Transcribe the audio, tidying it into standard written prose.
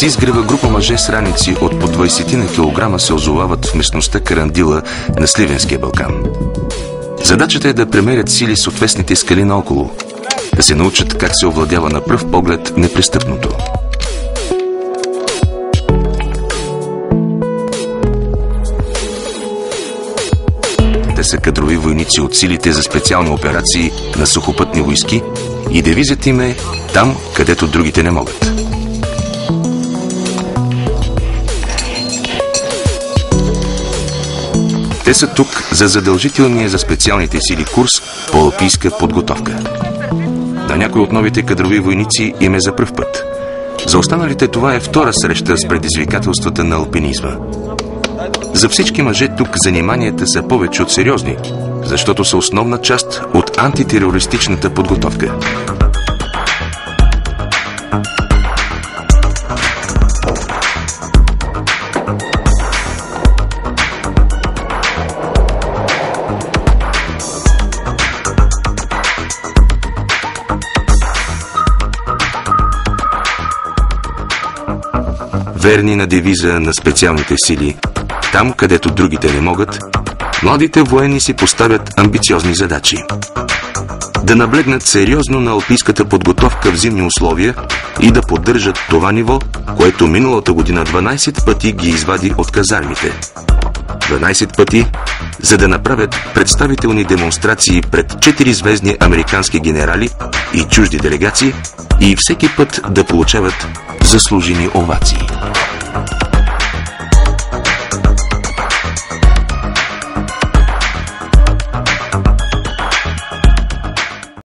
С изгрева група мъже с раници от по 20 на килограма се озовават в местността Карандила на Сливенския Балкан. Задачата е да премерят сили с отвесните скали наоколо, да се научат как се овладява на пръв поглед непристъпното. Те са кадрови войници от силите за специални операции на сухопътни войски и девизът им е там, където другите не могат. Те са тук за задължителния за специалните сили курс по алпийска подготовка. На някои от новите кадрови войници им е за пръв път. За останалите това е втора среща с предизвикателствата на алпинизма. За всички мъже тук заниманията са повече от сериозни, защото са основна част от антитерористичната подготовка. Верни на девиза на специалните сили, там където другите не могат, младите военни си поставят амбициозни задачи. Да наблегнат сериозно на алпийската подготовка в зимни условия и да поддържат това ниво, което миналата година 12 пъти ги извади от казармите. 12 пъти, за да направят представителни демонстрации пред 4-звездни американски генерали и чужди делегации и всеки път да получават заслужени овации.